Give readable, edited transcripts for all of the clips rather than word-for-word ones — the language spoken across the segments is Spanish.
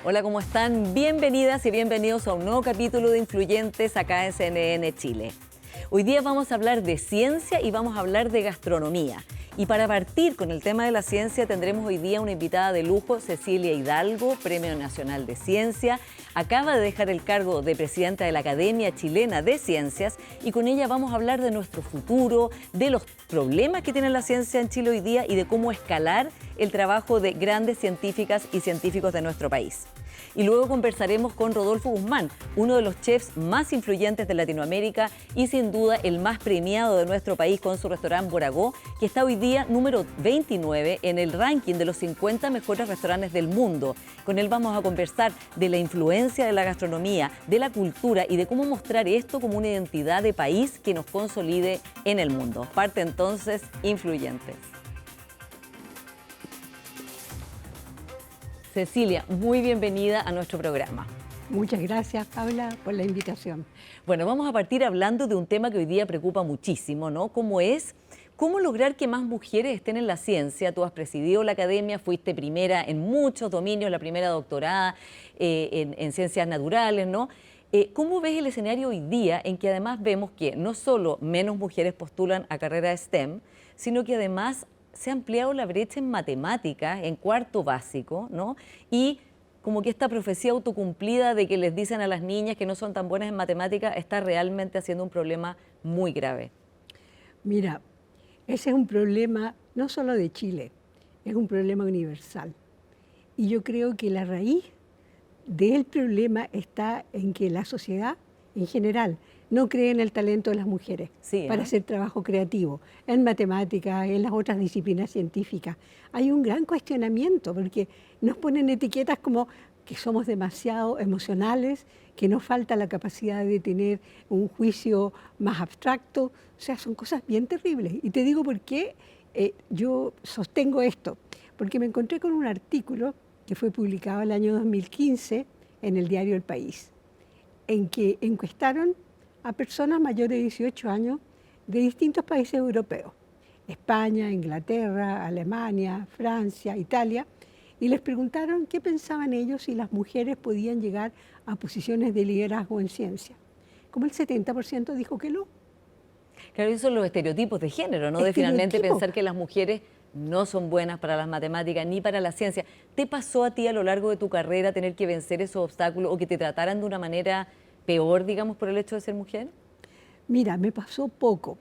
Hola, ¿cómo están? Bienvenidas y bienvenidos a un nuevo capítulo de Influyentes acá en CNN Chile. Hoy día vamos a hablar de ciencia y vamos a hablar de gastronomía. Y para partir con el tema de la ciencia tendremos hoy día una invitada de lujo, Cecilia Hidalgo, Premio Nacional de Ciencia. Acaba de dejar el cargo de presidenta de la Academia Chilena de Ciencias y con ella vamos a hablar de nuestro futuro, de los problemas que tiene la ciencia en Chile hoy día y de cómo escalar el trabajo de grandes científicas y científicos de nuestro país. Y luego conversaremos con Rodolfo Guzmán, uno de los chefs más influyentes de Latinoamérica y sin duda el más premiado de nuestro país con su restaurante Boragó, que está hoy día número 29 en el ranking de los 50 mejores restaurantes del mundo. Con él vamos a conversar de la influencia de la gastronomía, de la cultura y de cómo mostrar esto como una identidad de país que nos consolide en el mundo. Parte entonces Influyentes. Cecilia, muy bienvenida a nuestro programa. Muchas gracias, Paula, por la invitación. Bueno, vamos a partir hablando de un tema que hoy día preocupa muchísimo, ¿no? ¿Cómo lograr que más mujeres estén en la ciencia? Tú has presidido la academia, fuiste primera en muchos dominios, la primera doctorada en ciencias naturales, ¿no? ¿Cómo ves el escenario hoy día en que además vemos que no solo menos mujeres postulan a carreras STEM, sino que además se ha ampliado la brecha en matemáticas, en cuarto básico, ¿no? Y como que esta profecía autocumplida de que les dicen a las niñas que no son tan buenas en matemáticas está realmente haciendo un problema muy grave. Mira, ese es un problema no solo de Chile, es un problema universal. Y yo creo que la raíz del problema está en que la sociedad en general no cree en el talento de las mujeres para hacer trabajo creativo, en matemáticas, en las otras disciplinas científicas. Hay un gran cuestionamiento porque nos ponen etiquetas como que somos demasiado emocionales, que nos falta la capacidad de tener un juicio más abstracto. O sea, son cosas bien terribles. Y te digo por qué yo sostengo esto. Porque me encontré con un artículo que fue publicado el año 2015 en el diario El País, en que encuestaron a personas mayores de 18 años de distintos países europeos, España, Inglaterra, Alemania, Francia, Italia, y les preguntaron qué pensaban ellos si las mujeres podían llegar a posiciones de liderazgo en ciencia. Como el 70% dijo que no. Claro, esos son los estereotipos de género, ¿no? De finalmente pensar que las mujeres no son buenas para las matemáticas ni para la ciencia. ¿Te pasó a ti a lo largo de tu carrera tener que vencer esos obstáculos o que te trataran de una manera peor, digamos, por el hecho de ser mujer? Mira, me pasó poco.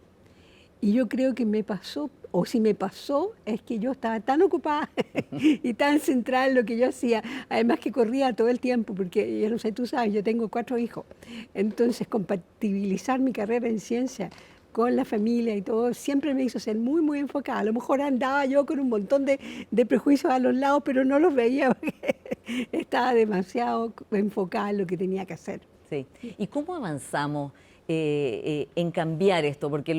Y yo creo que me pasó, o si me pasó, es que yo estaba tan ocupada y tan centrada en lo que yo hacía. Además que corría todo el tiempo, porque, yo no sé, tú sabes, yo tengo 4 hijos. Entonces, compatibilizar mi carrera en ciencia con la familia y todo, siempre me hizo ser muy, muy enfocada. A lo mejor andaba yo con un montón de prejuicios a los lados, pero no los veía porque estaba demasiado enfocada en lo que tenía que hacer. Sí. ¿Y cómo avanzamos en cambiar esto? Porque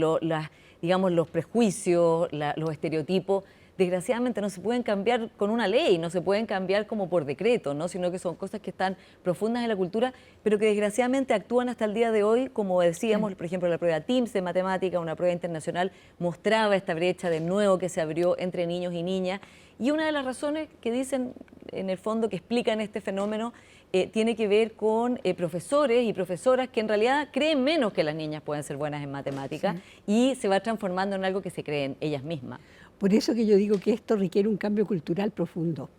digamos, los prejuicios, los estereotipos, desgraciadamente no se pueden cambiar con una ley, no se pueden cambiar como por decreto, ¿no? Sino que son cosas que están profundas en la cultura, pero que desgraciadamente actúan hasta el día de hoy, como decíamos, por ejemplo, la prueba TIMSS de matemática, una prueba internacional, mostraba esta brecha de nuevo que se abrió entre niños y niñas. Y una de las razones que dicen, en el fondo, que explican este fenómeno, tiene que ver con profesores y profesoras que en realidad creen menos que las niñas pueden ser buenas en matemáticas y se va transformando en algo que se creen ellas mismas. Por eso que yo digo que esto requiere un cambio cultural profundo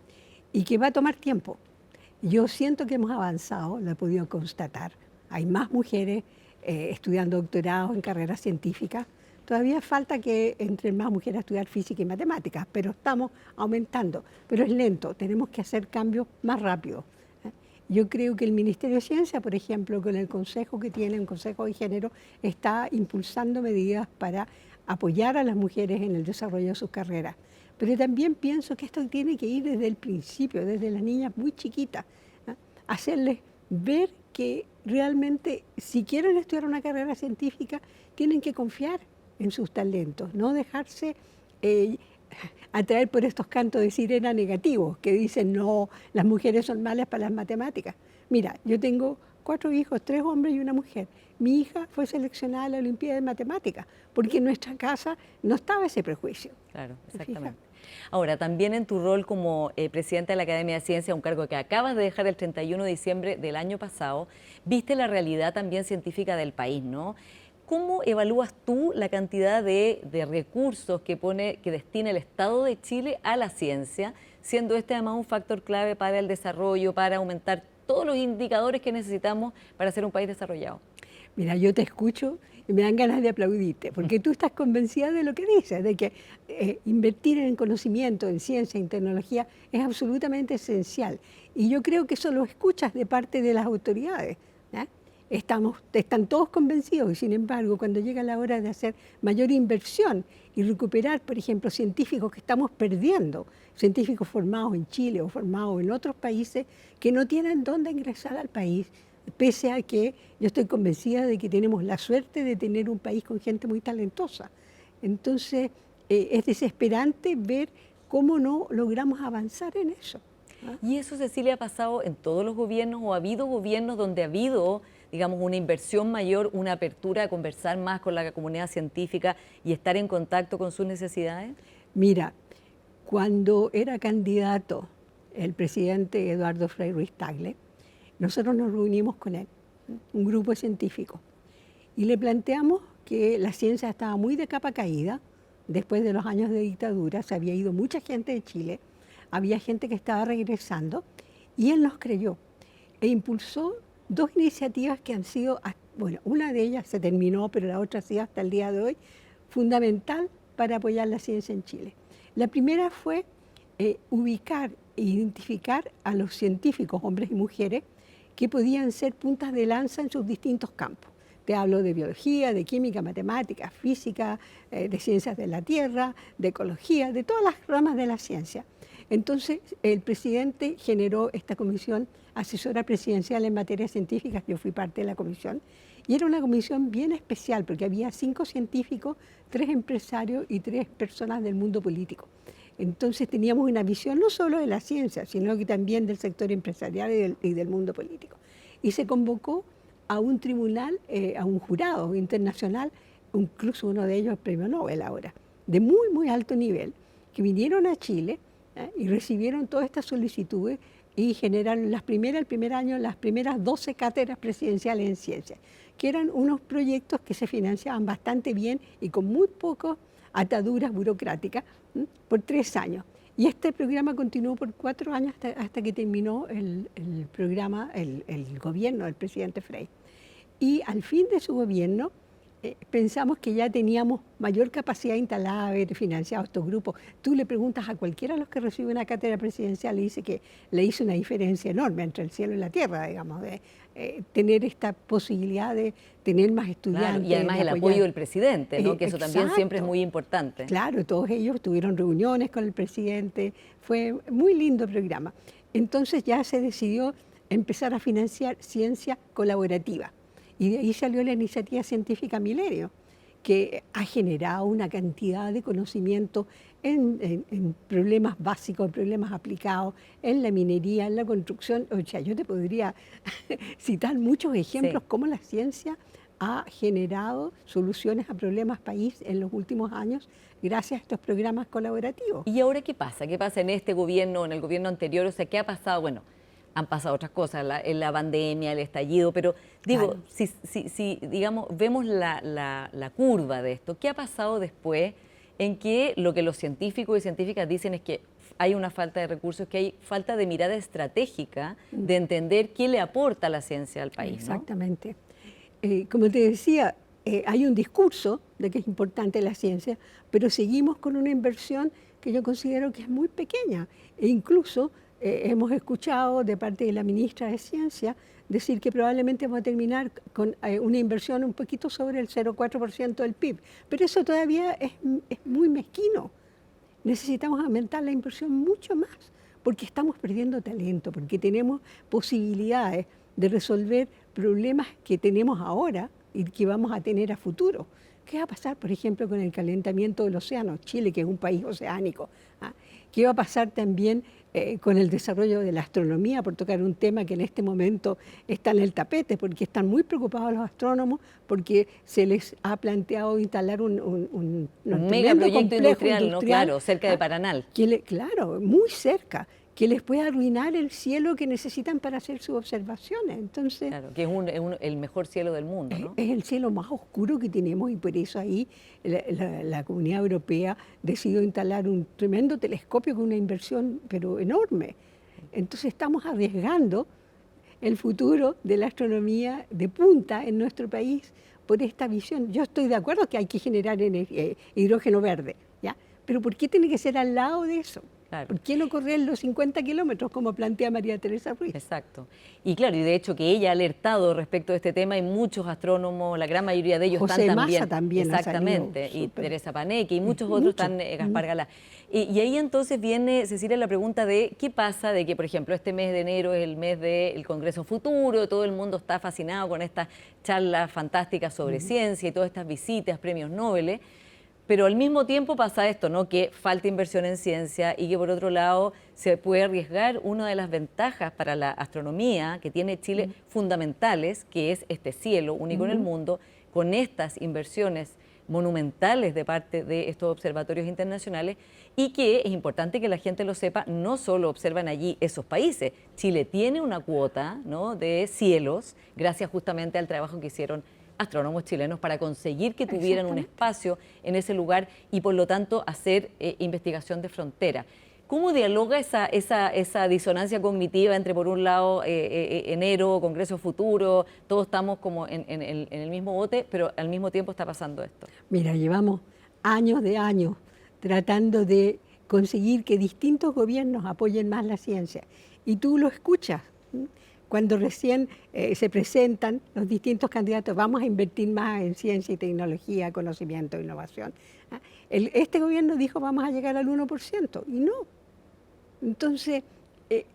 y que va a tomar tiempo. Yo siento que hemos avanzado, lo he podido constatar. Hay más mujeres estudiando doctorados en carreras científicas. Todavía falta que entren más mujeres a estudiar física y matemáticas, pero estamos aumentando. Pero es lento, tenemos que hacer cambios más rápidos. Yo creo que el Ministerio de Ciencia, por ejemplo, con el consejo que tiene, un consejo de género, está impulsando medidas para apoyar a las mujeres en el desarrollo de sus carreras. Pero también pienso que esto tiene que ir desde el principio, desde las niñas muy chiquitas, ¿no? Hacerles ver que realmente, si quieren estudiar una carrera científica, tienen que confiar en sus talentos, no dejarse atraer por estos cantos de sirena negativos que dicen no, las mujeres son malas para las matemáticas. Mira, yo tengo 4 hijos, 3 hombres y una mujer. Mi hija fue seleccionada a la Olimpiada de Matemáticas, porque en nuestra casa no estaba ese prejuicio. Claro, exactamente. Ahora, también en tu rol como presidenta de la Academia de Ciencias, un cargo que acabas de dejar el 31 de diciembre del año pasado, viste la realidad también científica del país, ¿no? ¿Cómo evalúas tú la cantidad de recursos que destina el Estado de Chile a la ciencia, siendo este además un factor clave para el desarrollo, para aumentar todos los indicadores que necesitamos para ser un país desarrollado? Mira, yo te escucho y me dan ganas de aplaudirte, porque tú estás convencida de lo que dices, de que invertir en conocimiento, en ciencia, en tecnología es absolutamente esencial. Y yo creo que eso lo escuchas de parte de las autoridades, ¿eh? Están todos convencidos y sin embargo cuando llega la hora de hacer mayor inversión y recuperar, por ejemplo, científicos que estamos perdiendo, científicos formados en Chile o formados en otros países que no tienen dónde ingresar al país, pese a que yo estoy convencida de que tenemos la suerte de tener un país con gente muy talentosa. Entonces, es desesperante ver cómo no logramos avanzar en eso. ¿Y eso, Cecilia, ha pasado en todos los gobiernos o ha habido gobiernos donde ha habido, digamos, una inversión mayor, una apertura a conversar más con la comunidad científica y estar en contacto con sus necesidades? Mira, cuando era candidato el presidente Eduardo Frei Ruiz-Tagle, nosotros nos reunimos con él, un grupo de científicos, y le planteamos que la ciencia estaba muy de capa caída. Después de los años de dictadura se había ido mucha gente de Chile, había gente que estaba regresando, y él nos creyó e impulsó 2 iniciativas que han sido, bueno, una de ellas se terminó, pero la otra ha sido hasta el día de hoy fundamental para apoyar la ciencia en Chile. La primera fue ubicar e identificar a los científicos, hombres y mujeres, que podían ser puntas de lanza en sus distintos campos. Te hablo de biología, de química, matemáticas, física, de ciencias de la tierra, de ecología, de todas las ramas de la ciencia. Entonces, el presidente generó esta comisión asesora presidencial en materias científicas, yo fui parte de la comisión, y era una comisión bien especial porque había 5 científicos, 3 empresarios y 3 personas del mundo político. Entonces teníamos una visión no solo de la ciencia, sino que también del sector empresarial y del mundo político. Y se convocó a un tribunal, a un jurado internacional, incluso uno de ellos premio Nobel ahora, de muy, muy alto nivel, que vinieron a Chile y recibieron todas estas solicitudes y generaron el primer año, las primeras 12 cátedras presidenciales en ciencia, que eran unos proyectos que se financiaban bastante bien y con muy pocas ataduras burocráticas por 3 años. Y este programa continuó por 4 años hasta que terminó el programa, el gobierno del presidente Frei. Y al fin de su gobierno pensamos que ya teníamos mayor capacidad instalada de haber financiado estos grupos. Tú le preguntas a cualquiera de los que recibe una cátedra presidencial y dice que le hizo una diferencia enorme entre el cielo y la tierra, digamos, de tener esta posibilidad de tener más estudiantes. Claro, y además el apoyo del presidente, ¿no? Que eso también siempre es muy importante. Claro, todos ellos tuvieron reuniones con el presidente, fue muy lindo el programa. Entonces ya se decidió empezar a financiar ciencia colaborativa. Y de ahí salió la iniciativa científica Milenio, que ha generado una cantidad de conocimiento en problemas básicos, en problemas aplicados, en la minería, en la construcción. O sea, yo te podría citar muchos ejemplos cómo la ciencia ha generado soluciones a problemas país en los últimos años gracias a estos programas colaborativos. ¿Y ahora qué pasa? ¿Qué pasa en este gobierno, en el gobierno anterior? O sea, ¿qué ha pasado? Bueno, han pasado otras cosas, la pandemia, el estallido, pero digo, claro, si digamos, vemos la curva de esto, ¿qué ha pasado después en que lo que los científicos y científicas dicen es que hay una falta de recursos, que hay falta de mirada estratégica, de entender qué le aporta la ciencia al país? Exactamente. ¿No? Como te decía, hay un discurso de que es importante la ciencia, pero seguimos con una inversión que yo considero que es muy pequeña e incluso hemos escuchado de parte de la ministra de Ciencia decir que probablemente vamos a terminar con una inversión un poquito sobre el 0,4% del PIB, pero eso todavía es muy mezquino. Necesitamos aumentar la inversión mucho más, porque estamos perdiendo talento, porque tenemos posibilidades de resolver problemas que tenemos ahora y que vamos a tener a futuro. ¿Qué va a pasar, por ejemplo, con el calentamiento del océano? Chile, que es un país oceánico. ¿Ah? ¿Qué va a pasar también con el desarrollo de la astronomía, por tocar un tema que en este momento está en el tapete, porque están muy preocupados los astrónomos, porque se les ha planteado instalar un megaproyecto industrial, ¿no? Claro, cerca de Paranal. Claro, muy cerca, que les puede arruinar el cielo que necesitan para hacer sus observaciones. Entonces, claro, que es el mejor cielo del mundo, ¿no? Es el cielo más oscuro que tenemos y por eso ahí la Comunidad Europea decidió instalar un tremendo telescopio con una inversión pero enorme. Entonces estamos arriesgando el futuro de la astronomía de punta en nuestro país por esta visión. Yo estoy de acuerdo que hay que generar hidrógeno verde, ¿ya? Pero ¿por qué tiene que ser al lado de eso? Claro. ¿Por qué no correr los 50 kilómetros como plantea María Teresa Ruiz? Exacto. Y claro, y de hecho que ella ha alertado respecto a este tema y muchos astrónomos, la gran mayoría de ellos José están Massa también exactamente, y Teresa Paneque y muchos otros están, Gaspar Galá. Y ahí entonces viene, Cecilia, la pregunta de qué pasa de que, por ejemplo, este mes de enero es el mes del Congreso Futuro, todo el mundo está fascinado con estas charlas fantásticas sobre ciencia y todas estas visitas, premios Nobel. Pero al mismo tiempo pasa esto, ¿no? Que falta inversión en ciencia y que por otro lado se puede arriesgar una de las ventajas para la astronomía que tiene Chile fundamentales, que es este cielo único en el mundo, con estas inversiones monumentales de parte de estos observatorios internacionales y que es importante que la gente lo sepa, no solo observan allí esos países, Chile tiene una cuota, ¿no? de cielos gracias justamente al trabajo que hicieron astrónomos chilenos para conseguir que tuvieran un espacio en ese lugar y por lo tanto hacer investigación de frontera. ¿Cómo dialoga esa disonancia cognitiva entre, por un lado, enero, Congreso Futuro, todos estamos como en el mismo bote, pero al mismo tiempo está pasando esto? Mira, llevamos años de años tratando de conseguir que distintos gobiernos apoyen más la ciencia. Y tú lo escuchas. Cuando recién se presentan los distintos candidatos, vamos a invertir más en ciencia y tecnología, conocimiento e innovación. Este gobierno dijo vamos a llegar al 1%, y no. Entonces,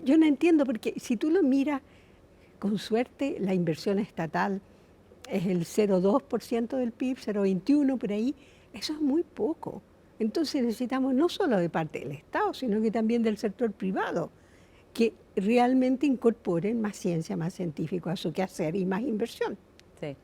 yo no entiendo, porque si tú lo miras, con suerte la inversión estatal es el 0,2% del PIB, 0,21% por ahí, eso es muy poco. Entonces necesitamos no solo de parte del Estado, sino que también del sector privado, que realmente incorporen más ciencia, más científico a su quehacer y más inversión. Sí.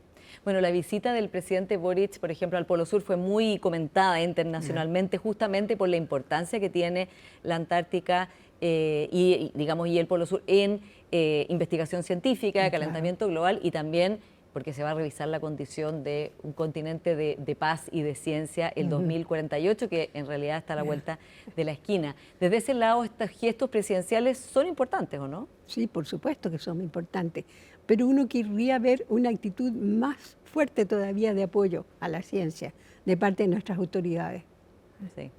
Bueno, la visita del presidente Boric, por ejemplo, al Polo Sur fue muy comentada internacionalmente, justamente por la importancia que tiene la Antártica y el Polo Sur en investigación científica, calentamiento global y también porque se va a revisar la condición de un continente de paz y de ciencia el 2048, que en realidad está a la vuelta de la esquina. Desde ese lado, estos gestos presidenciales son importantes, ¿o no? Sí, por supuesto que son importantes, pero uno querría ver una actitud más fuerte todavía de apoyo a la ciencia de parte de nuestras autoridades. Sí.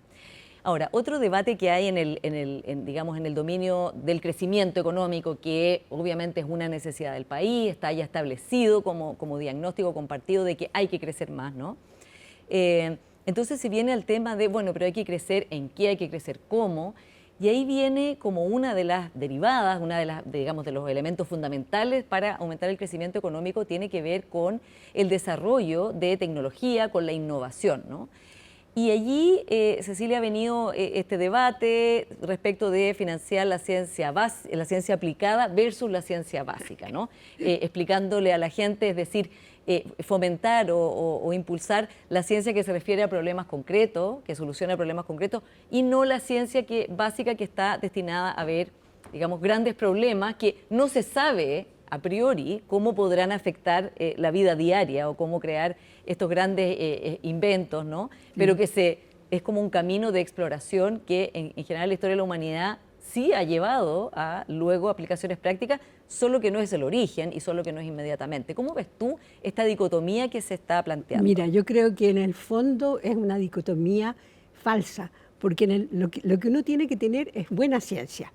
Ahora, otro debate que hay en el dominio del crecimiento económico, que obviamente es una necesidad del país, está ya establecido como diagnóstico compartido de que hay que crecer más, ¿no? Entonces se viene al tema de, bueno, pero hay que crecer, ¿en qué hay que crecer? ¿Cómo? Y ahí viene como una de las derivadas, de los elementos fundamentales para aumentar el crecimiento económico, tiene que ver con el desarrollo de tecnología, con la innovación, ¿no? Y allí, Cecilia, ha venido este debate respecto de financiar la ciencia aplicada versus la ciencia básica, ¿no? Explicándole a la gente, es decir, fomentar o impulsar la ciencia que se refiere a problemas concretos, que soluciona problemas concretos, y no la ciencia básica que está destinada a ver, digamos, grandes problemas que no se sabe a priori cómo podrán afectar la vida diaria o cómo crear estos grandes inventos, ¿no? Pero que es como un camino de exploración que en general la historia de la humanidad sí ha llevado a luego aplicaciones prácticas, solo que no es el origen y solo que no es inmediatamente. ¿Cómo ves tú esta dicotomía que se está planteando? Mira, yo creo que en el fondo es una dicotomía falsa, porque lo que uno tiene que tener es buena ciencia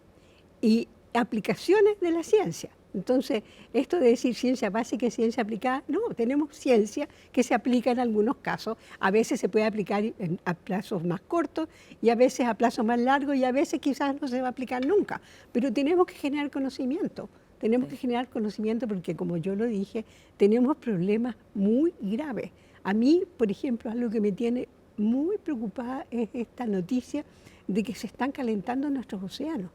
y aplicaciones de la ciencia. Entonces, esto de decir ciencia básica y ciencia aplicada, no, tenemos ciencia que se aplica en algunos casos. A veces se puede aplicar a plazos más cortos y a veces a plazos más largos y a veces quizás no se va a aplicar nunca. Pero tenemos que generar conocimiento. Tenemos que generar conocimiento porque, como yo lo dije, tenemos problemas muy graves. A mí, por ejemplo, algo que me tiene muy preocupada es esta noticia de que se están calentando nuestros océanos.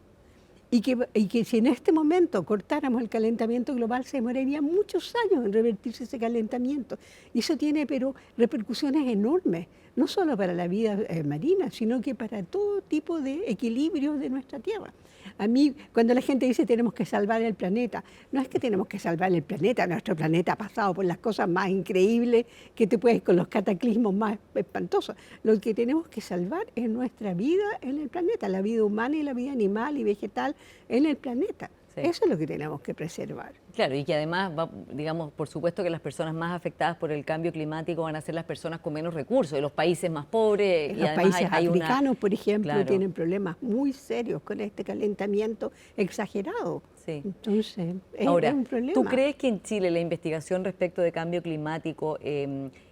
Y que si en este momento cortáramos el calentamiento global, se demoraría muchos años en revertirse ese calentamiento. Y eso tiene, pero, repercusiones enormes, no solo para la vida marina, sino que para todo tipo de equilibrios de nuestra Tierra. A mí, cuando la gente dice tenemos que salvar el planeta, no es que tenemos que salvar el planeta, nuestro planeta ha pasado por las cosas más increíbles que te puedes, con los cataclismos más espantosos. Lo que tenemos que salvar es nuestra vida en el planeta, la vida humana y la vida animal y vegetal en el planeta. Sí. Eso es lo que tenemos que preservar. Claro, y que además, digamos, por supuesto que las personas más afectadas por el cambio climático van a ser las personas con menos recursos, de los países más pobres. Los y además países africanos, por ejemplo, claro, tienen problemas muy serios con este calentamiento exagerado. Sí. Entonces, Ahora, es un problema. ¿tú crees que en Chile la investigación respecto de cambio climático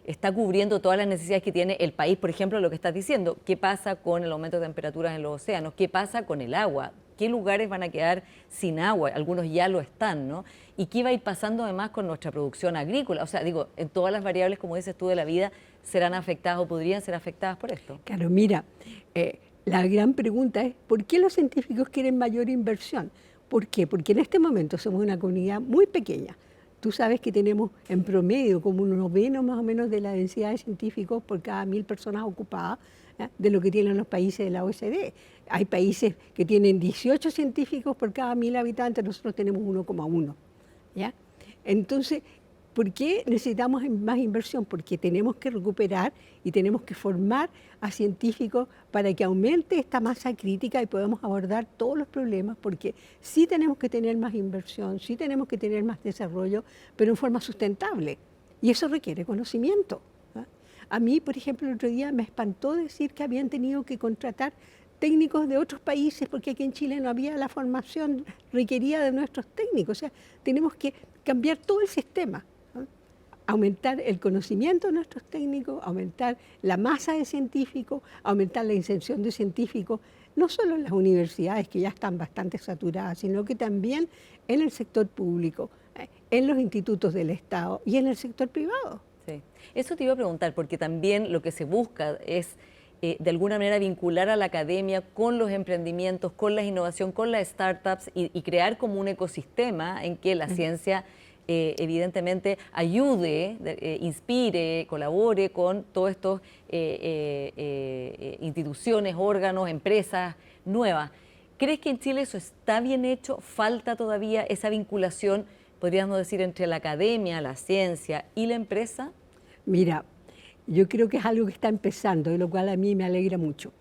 está cubriendo todas las necesidades que tiene el país? Por ejemplo, lo que estás diciendo, ¿qué pasa con el aumento de temperaturas en los océanos? ¿Qué pasa con el agua? ¿Qué lugares van a quedar sin agua? Algunos ya lo están, ¿no? ¿Y qué va a ir pasando además con nuestra producción agrícola? O sea, digo, en todas las variables, como dices tú, de la vida, ¿serán afectadas o podrían ser afectadas por esto? Claro, mira, la gran pregunta es, ¿por qué los científicos quieren mayor inversión? ¿Por qué? Porque en este momento somos una comunidad muy pequeña. Tú sabes que tenemos en promedio como un noveno más o menos de la densidad de científicos por cada 1000 personas ocupadas, de lo que tienen los países de la OECD. Hay países que tienen 18 científicos por cada 1000 habitantes, nosotros tenemos 1,1. ¿Ya? Entonces, ¿por qué necesitamos más inversión? Porque tenemos que recuperar y tenemos que formar a científicos para que aumente esta masa crítica y podamos abordar todos los problemas, porque sí tenemos que tener más inversión, sí tenemos que tener más desarrollo, pero en forma sustentable. Y eso requiere conocimiento. A mí, por ejemplo, el otro día me espantó decir que habían tenido que contratar técnicos de otros países porque aquí en Chile no había la formación requerida de nuestros técnicos. O sea, tenemos que cambiar todo el sistema, ¿no? Aumentar el conocimiento de nuestros técnicos, aumentar la masa de científicos, aumentar la inserción de científicos, no solo en las universidades que ya están bastante saturadas, sino que también en el sector público, en los institutos del Estado y en el sector privado. Sí, eso te iba a preguntar, porque también lo que se busca es de alguna manera vincular a la academia con los emprendimientos, con la innovación, con las startups y crear como un ecosistema en que la ciencia evidentemente ayude, inspire, colabore con todas estas instituciones, órganos, empresas nuevas. ¿Crees que en Chile eso está bien hecho? ¿Falta todavía esa vinculación, podríamos decir, entre la academia, la ciencia y la empresa? Mira, yo creo que es algo que está empezando, y lo cual a mí me alegra mucho.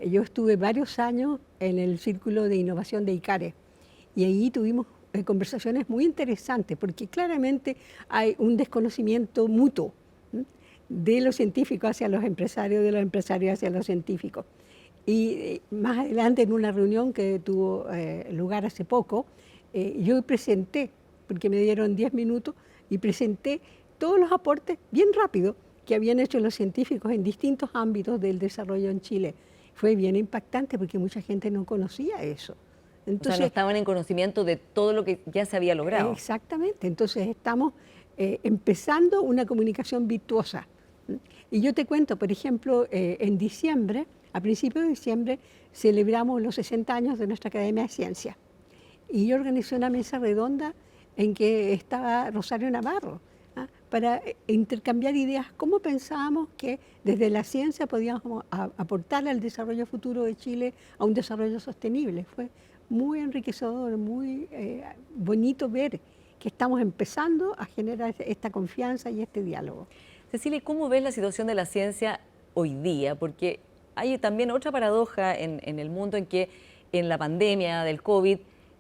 Yo estuve varios años en el Círculo de Innovación de ICARE y ahí tuvimos conversaciones muy interesantes, porque claramente hay un desconocimiento mutuo de los científicos hacia los empresarios, de los empresarios hacia los científicos. Y más adelante, en una reunión que tuvo lugar hace poco, yo presenté, porque me dieron 10 minutos, y presenté todos los aportes bien rápido que habían hecho los científicos en distintos ámbitos del desarrollo en Chile. Fue bien impactante porque mucha gente no conocía eso. Entonces, o sea, no estaban en conocimiento de todo lo que ya se había logrado. Exactamente. Entonces estamos empezando una comunicación virtuosa. Y yo te cuento, por ejemplo, en diciembre, a principios de diciembre, celebramos los 60 años de nuestra Academia de Ciencias. Y yo organizé una mesa redonda en que estaba Rosario Navarro, para intercambiar ideas, cómo pensábamos que desde la ciencia podíamos aportar al desarrollo futuro de Chile a un desarrollo sostenible. Fue muy enriquecedor, muy bonito ver que estamos empezando a generar esta confianza y este diálogo. Cecilia, ¿cómo ves la situación de la ciencia hoy día? Porque hay también otra paradoja en el mundo en que en la pandemia del COVID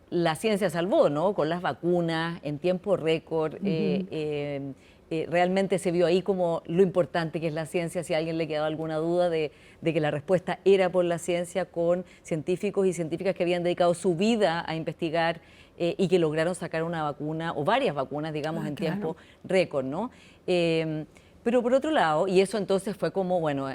la ciencia salvó, ¿no? Con las vacunas en tiempo récord. Realmente se vio ahí como lo importante que es la ciencia, si a alguien le quedaba alguna duda de que la respuesta era por la ciencia, con científicos y científicas que habían dedicado su vida a investigar y que lograron sacar una vacuna, o varias vacunas, digamos, en tiempo récord, ¿no? Pero por otro lado, y eso entonces fue como, bueno,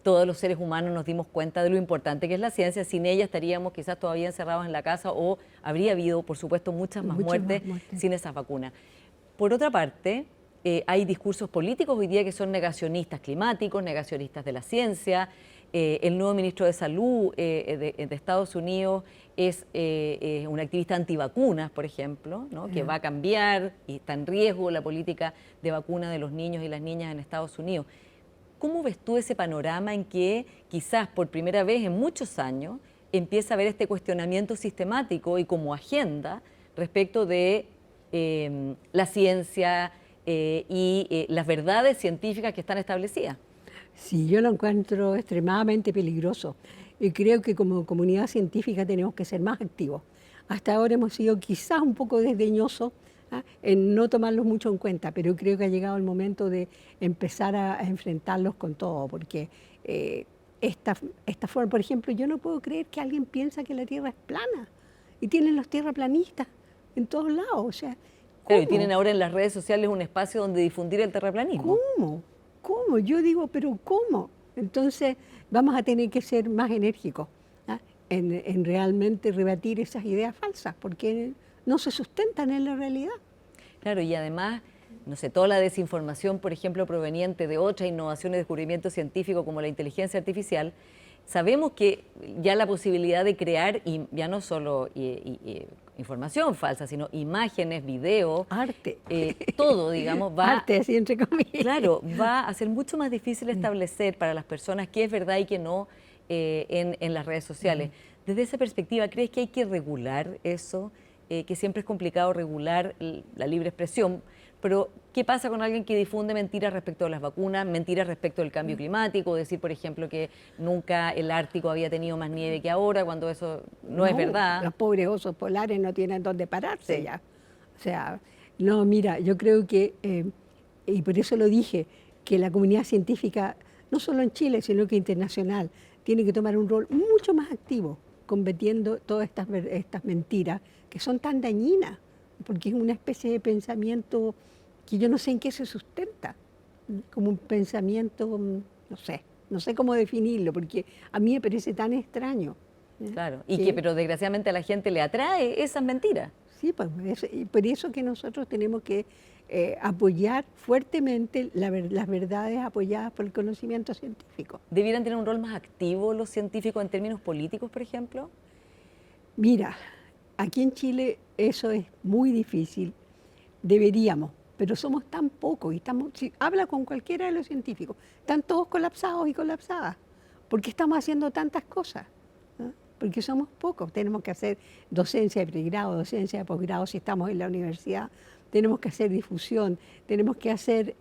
todos los seres humanos nos dimos cuenta de lo importante que es la ciencia, sin ella estaríamos quizás todavía encerrados en la casa o habría habido, por supuesto, muchas más muertes sin esas vacunas. Por otra parte, hay discursos políticos hoy día que son negacionistas climáticos, negacionistas de la ciencia. El nuevo ministro de Salud de Estados Unidos es un activista antivacunas, por ejemplo, ¿no? Que va a cambiar y está en riesgo la política de vacuna de los niños y las niñas en Estados Unidos. ¿Cómo ves tú ese panorama en que quizás por primera vez en muchos años empieza a haber este cuestionamiento sistemático y como agenda respecto de la ciencia y las verdades científicas que están establecidas? Sí, yo lo encuentro extremadamente peligroso y creo que como comunidad científica tenemos que ser más activos. Hasta ahora hemos sido quizás un poco desdeñosos en no tomarlos mucho en cuenta, pero creo que ha llegado el momento de empezar a enfrentarlos con todo, porque esta forma, por ejemplo, yo no puedo creer que alguien piensa que la Tierra es plana y tienen los tierraplanistas en todos lados, o sea, Pero y tienen ahora en las redes sociales un espacio donde difundir el terraplanismo. ¿cómo? ¿Cómo? Yo digo, pero ¿cómo? Entonces vamos a tener que ser más enérgicos en realmente rebatir esas ideas falsas, porque no se sustentan en la realidad. Claro, y además, no sé, toda la desinformación, por ejemplo, proveniente de otras innovaciones y descubrimientos científicos como la inteligencia artificial, sabemos que ya la posibilidad de crear, y ya no solo información falsa, sino imágenes, videos, Arte. todo, digamos, va... Arte, así entre comillas. Claro, va a ser mucho más difícil establecer para las personas qué es verdad y qué no en las redes sociales. Desde esa perspectiva, ¿crees que hay que regular eso? Que siempre es complicado regular la libre expresión, pero ¿qué pasa con alguien que difunde mentiras respecto a las vacunas, mentiras respecto al cambio climático? Decir, por ejemplo, que nunca el Ártico había tenido más nieve que ahora, cuando eso no es verdad. Los pobres osos polares no tienen dónde pararse Sí. ya. O sea, no, mira, yo creo que, y por eso lo dije, que la comunidad científica, no solo en Chile, sino que internacional, tiene que tomar un rol mucho más activo, combatiendo todas estas mentiras que son tan dañinas, porque es una especie de pensamiento que yo no sé en qué se sustenta, como un pensamiento, no sé cómo definirlo, porque a mí me parece tan extraño. Claro, y Sí. pero desgraciadamente a la gente le atrae esas mentiras. Sí, pues y por eso que nosotros tenemos que apoyar fuertemente las verdades apoyadas por el conocimiento científico. ¿Debieran tener un rol más activo los científicos en términos políticos, por ejemplo? Mira, aquí en Chile eso es muy difícil, deberíamos, pero somos tan pocos y si habla con cualquiera de los científicos, están todos colapsados y colapsadas, porque estamos haciendo tantas cosas, ¿no? Porque somos pocos, tenemos que hacer docencia de pregrado, docencia de posgrado si estamos en la universidad, tenemos que hacer difusión, tenemos que hacer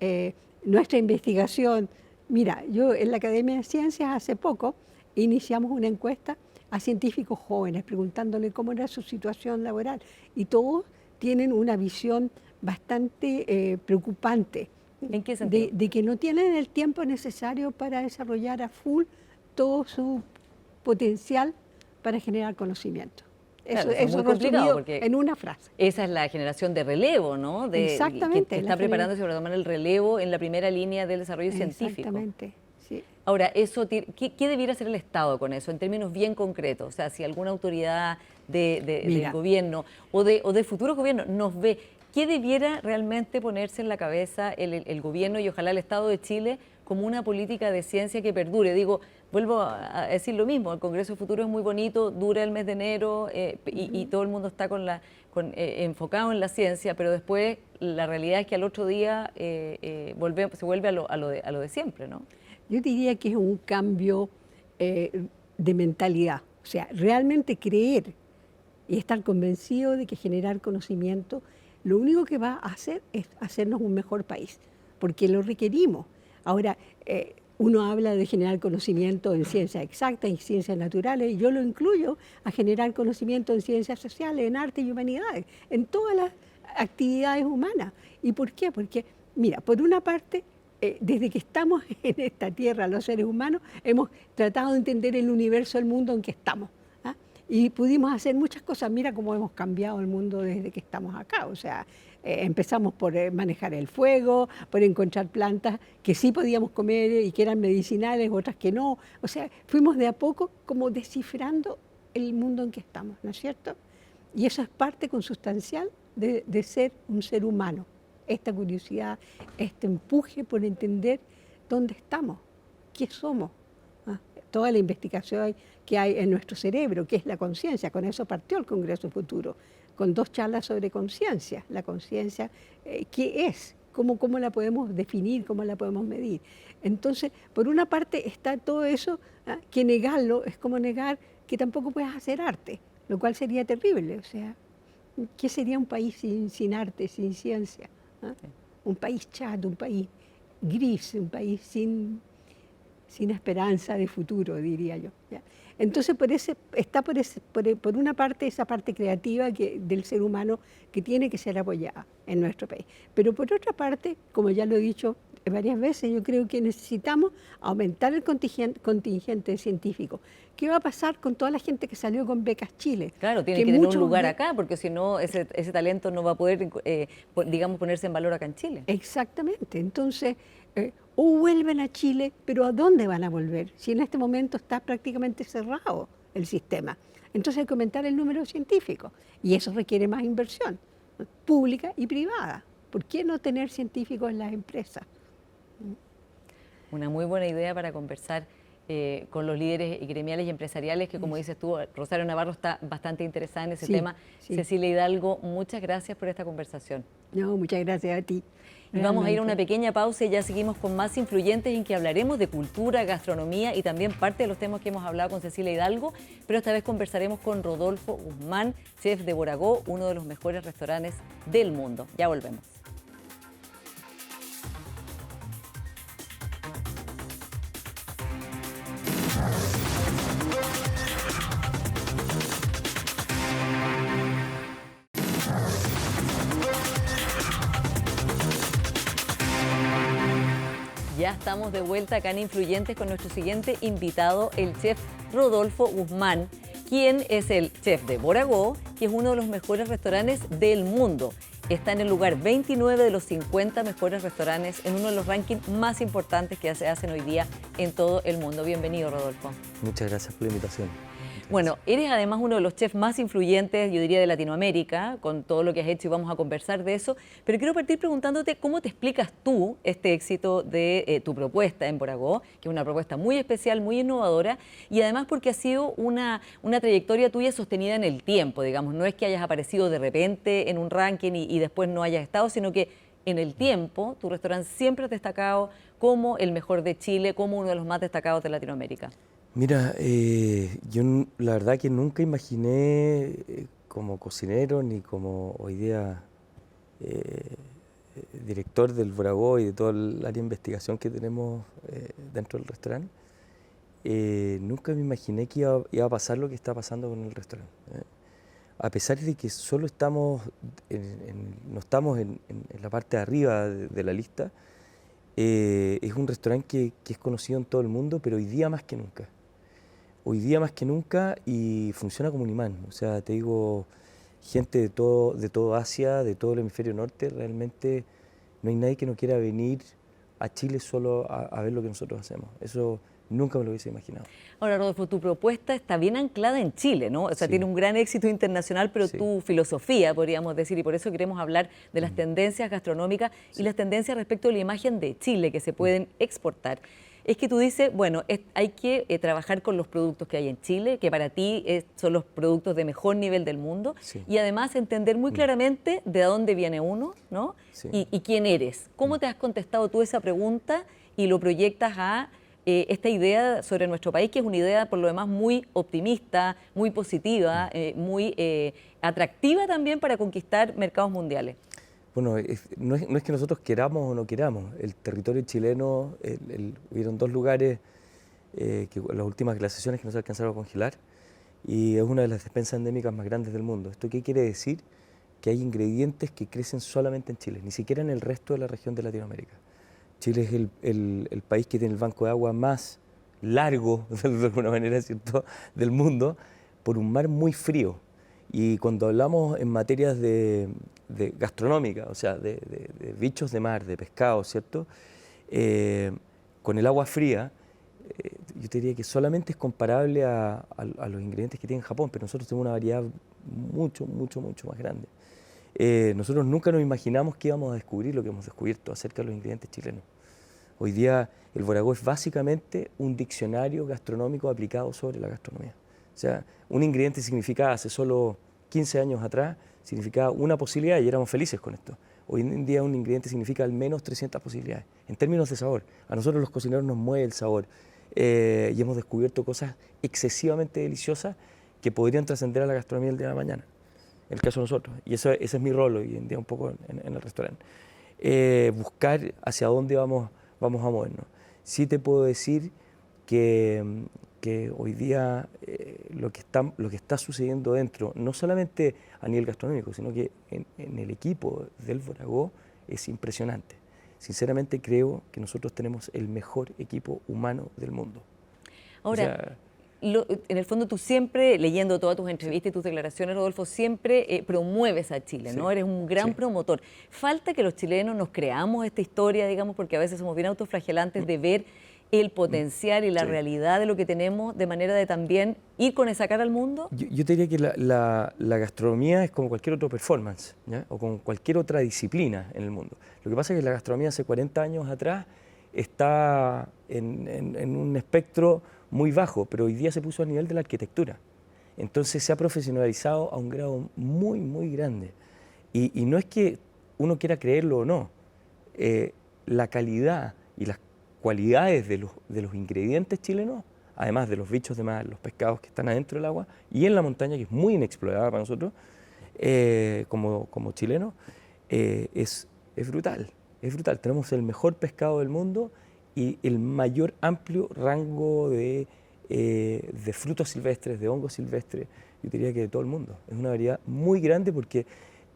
nuestra investigación. Mira, yo en la Academia de Ciencias hace poco iniciamos una encuesta a científicos jóvenes preguntándole cómo era su situación laboral y todos tienen una visión bastante preocupante. ¿En qué sentido? De que no tienen el tiempo necesario para desarrollar a full todo su potencial para generar conocimiento. Claro, eso es muy complicado resumido porque en una frase. esa es la generación de relevo, ¿no? Exactamente, Que está preparándose para tomar el relevo en la primera línea del desarrollo científico. Exactamente, sí. Ahora, ¿qué debiera hacer el Estado con eso, en términos bien concretos? O sea, si alguna autoridad del gobierno o de futuros gobiernos nos ve, ¿qué debiera realmente ponerse en la cabeza el gobierno y ojalá el Estado de Chile como una política de ciencia que perdure? Digo, vuelvo a decir lo mismo, el Congreso Futuro es muy bonito, dura el mes de enero y todo el mundo está enfocado en la ciencia, pero después la realidad es que al otro día se vuelve a lo de siempre, ¿no? Yo diría que es un cambio de mentalidad, o sea, realmente creer y estar convencido de que generar conocimiento lo único que va a hacer es hacernos un mejor país, porque lo requerimos. Ahora, uno habla de generar conocimiento en ciencias exactas, en ciencias naturales, y yo lo incluyo a generar conocimiento en ciencias sociales, en arte y humanidades, en todas las actividades humanas. ¿Y por qué? Porque, mira, por una parte, desde que estamos en esta tierra, los seres humanos, hemos tratado de entender el universo, el mundo en que estamos. Y pudimos hacer muchas cosas. Mira cómo hemos cambiado el mundo desde que estamos acá. O sea, empezamos por manejar el fuego, por encontrar plantas que sí podíamos comer y que eran medicinales, otras que no. O sea, fuimos de a poco como descifrando el mundo en que estamos, ¿no es cierto? Y eso es parte consustancial de ser un ser humano. esta curiosidad, este empuje por entender dónde estamos, qué somos. ¿Ah? Toda la investigación que hay en nuestro cerebro, que es la conciencia. Con eso partió el Congreso Futuro, con 2 charlas sobre conciencia. La conciencia, ¿qué es? ¿Cómo la podemos definir? ¿Cómo la podemos medir? Entonces, por una parte está todo eso, que negarlo es como negar que tampoco puedes hacer arte, lo cual sería terrible. O sea, ¿qué sería un país sin arte, sin ciencia? ¿Ah? Un país chato, un país gris, un país sin esperanza de futuro, diría yo. ¿Ya? Entonces, está por una parte esa parte creativa del ser humano que tiene que ser apoyada en nuestro país. Pero por otra parte, como ya lo he dicho varias veces, yo creo que necesitamos aumentar el contingente científico. ¿Qué va a pasar con toda la gente que salió con becas Chile? Claro, tiene que tener un lugar acá, porque si no, ese talento no va a poder, digamos, ponerse en valor acá en Chile. Exactamente. Entonces, o vuelven a Chile, pero ¿a dónde van a volver? Si en este momento está prácticamente cerrado el sistema. Entonces hay que aumentar el número de científicos y eso requiere más inversión, pública y privada. ¿Por qué no tener científicos en las empresas? Una muy buena idea para conversar con los líderes gremiales y empresariales, que como dices tú, Rosario Navarro está bastante interesada en ese tema. Sí. Cecilia Hidalgo, muchas gracias por esta conversación. No, muchas gracias a ti. Y vamos a ir a una pequeña pausa y ya seguimos con más influyentes en que hablaremos de cultura, gastronomía y también parte de los temas que hemos hablado con Cecilia Hidalgo, pero esta vez conversaremos con Rodolfo Guzmán, chef de Boragó, uno de los mejores restaurantes del mundo. Ya volvemos. Ya estamos de vuelta acá en Influyentes con nuestro siguiente invitado, el chef Rodolfo Guzmán, quien es el chef de Boragó, que es uno de los mejores restaurantes del mundo. Está en el lugar 29 de los 50 mejores restaurantes en uno de los rankings más importantes que se hacen hoy día en todo el mundo. Bienvenido, Rodolfo. Muchas gracias por la invitación. Bueno, eres además uno de los chefs más influyentes, yo diría, de Latinoamérica, con todo lo que has hecho y vamos a conversar de eso. Pero quiero partir preguntándote cómo te explicas tú este éxito de tu propuesta en Boragó, que es una propuesta muy especial, muy innovadora, y además porque ha sido una trayectoria tuya sostenida en el tiempo, digamos. No es que hayas aparecido de repente en un ranking y después no hayas estado, sino que en el tiempo tu restaurante siempre ha destacado como el mejor de Chile, como uno de los más destacados de Latinoamérica. Mira, yo la verdad que nunca imaginé como cocinero ni como hoy día director del Boragó y de todo el área de investigación que tenemos dentro del restaurante, nunca me imaginé que iba a pasar lo que está pasando con el restaurante. A pesar de que solo estamos, no estamos en la parte de arriba de la lista, es un restaurante que es conocido en todo el mundo, pero hoy día más que nunca. Hoy día más que nunca y funciona como un imán. O sea, te digo, gente de todo Asia, de todo el hemisferio norte, realmente no hay nadie que no quiera venir a Chile solo a ver lo que nosotros hacemos. Eso nunca me lo hubiese imaginado. Ahora, Rodolfo, tu propuesta está bien anclada en Chile, ¿no? O sea, sí, tiene un gran éxito internacional, pero sí, tu filosofía, podríamos decir, y por eso queremos hablar de las tendencias gastronómicas y las tendencias respecto a la imagen de Chile que se pueden exportar. Es que tú dices, bueno, hay que trabajar con los productos que hay en Chile, que para ti son los productos de mejor nivel del mundo, sí, y además entender muy claramente de dónde viene uno, ¿no? Sí. Y quién eres. ¿Cómo te has contestado tú esa pregunta y lo proyectas a esta idea sobre nuestro país, que es una idea por lo demás muy optimista, muy positiva, muy atractiva también para conquistar mercados mundiales? Bueno, no es que nosotros queramos o no queramos. El territorio chileno, hubieron 2 lugares, las últimas glaciaciones que no se alcanzaron a congelar, y es una de las despensas endémicas más grandes del mundo. ¿Esto qué quiere decir? Que hay ingredientes que crecen solamente en Chile, ni siquiera en el resto de la región de Latinoamérica. Chile es el país que tiene el banco de agua más largo, de alguna manera, ¿cierto?, del mundo, por un mar muy frío. Y cuando hablamos en materias de gastronómica, o sea, de bichos de mar, de pescado, ¿cierto?, con el agua fría, yo te diría que solamente es comparable a los ingredientes que tiene Japón, pero nosotros tenemos una variedad mucho más grande. nosotros nunca nos imaginamos que íbamos a descubrir lo que hemos descubierto acerca de los ingredientes chilenos. Hoy día el Voragó es básicamente un diccionario gastronómico aplicado sobre la gastronomía. O sea, un ingrediente significaba hace solo 15 años atrás, significaba una posibilidad y éramos felices con esto. Hoy en día un ingrediente significa al menos 300 posibilidades, en términos de sabor. A nosotros los cocineros nos mueve el sabor y hemos descubierto cosas excesivamente deliciosas que podrían trascender a la gastronomía del día de mañana, en el caso de nosotros. Y ese es mi rol hoy en día un poco en el restaurante. Buscar hacia dónde vamos a movernos. Sí te puedo decir que hoy día lo que está sucediendo dentro, no solamente a nivel gastronómico, sino que en el equipo del Voragó es impresionante. Sinceramente creo que nosotros tenemos el mejor equipo humano del mundo. Ahora, en el fondo tú siempre, leyendo todas tus entrevistas y tus declaraciones, Rodolfo, siempre promueves a Chile, ¿no? Eres un gran promotor. Falta que los chilenos nos creamos esta historia, digamos, porque a veces somos bien autoflagelantes de ver el potencial y la realidad de lo que tenemos, de manera de también ir con esa cara al mundo. Yo te diría que la gastronomía es como cualquier otro performance, ¿ya? O como cualquier otra disciplina en el mundo. Lo que pasa es que la gastronomía hace 40 años atrás está en un espectro muy bajo, pero hoy día se puso a nivel de la arquitectura. Entonces se ha profesionalizado a un grado muy, muy grande. Y no es que uno quiera creerlo o no, la calidad y las cualidades de los ingredientes chilenos, además de los bichos de mar, los pescados que están adentro del agua y en la montaña, que es muy inexplorada para nosotros, como chilenos, es brutal. Es brutal. Tenemos el mejor pescado del mundo y el mayor amplio rango de frutos silvestres, de hongos silvestres, yo diría que de todo el mundo. Es una variedad muy grande porque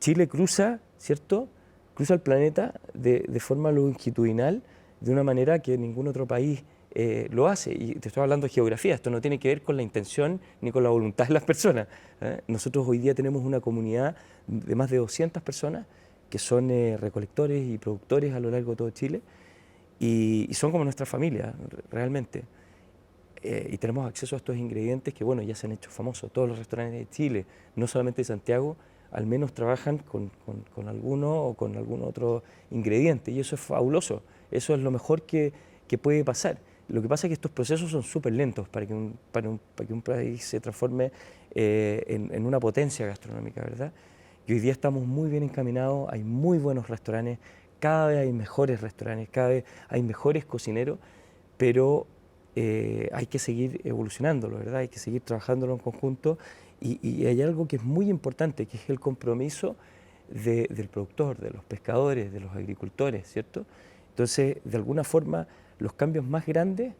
Chile cruza, ¿cierto? Cruza el planeta de forma longitudinal, de una manera que ningún otro país lo hace. Y te estoy hablando de geografía, esto no tiene que ver con la intención ni con la voluntad de las personas. Nosotros hoy día tenemos una comunidad de más de 200 personas que son recolectores y productores a lo largo de todo Chile y son como nuestra familia, realmente. Y tenemos acceso a estos ingredientes que, bueno, ya se han hecho famosos. Todos los restaurantes de Chile, no solamente de Santiago, al menos trabajan con alguno o con algún otro ingrediente y eso es fabuloso. Eso es lo mejor que puede pasar. Lo que pasa es que estos procesos son súper lentos para que un país se transforme en una potencia gastronómica, ¿verdad? Y hoy día estamos muy bien encaminados, hay muy buenos restaurantes, cada vez hay mejores restaurantes, cada vez hay mejores cocineros, pero hay que seguir evolucionándolo, ¿verdad? Hay que seguir trabajándolo en conjunto y hay algo que es muy importante, que es el compromiso del productor, de los pescadores, de los agricultores, ¿cierto? Entonces, de alguna forma, los cambios más grandes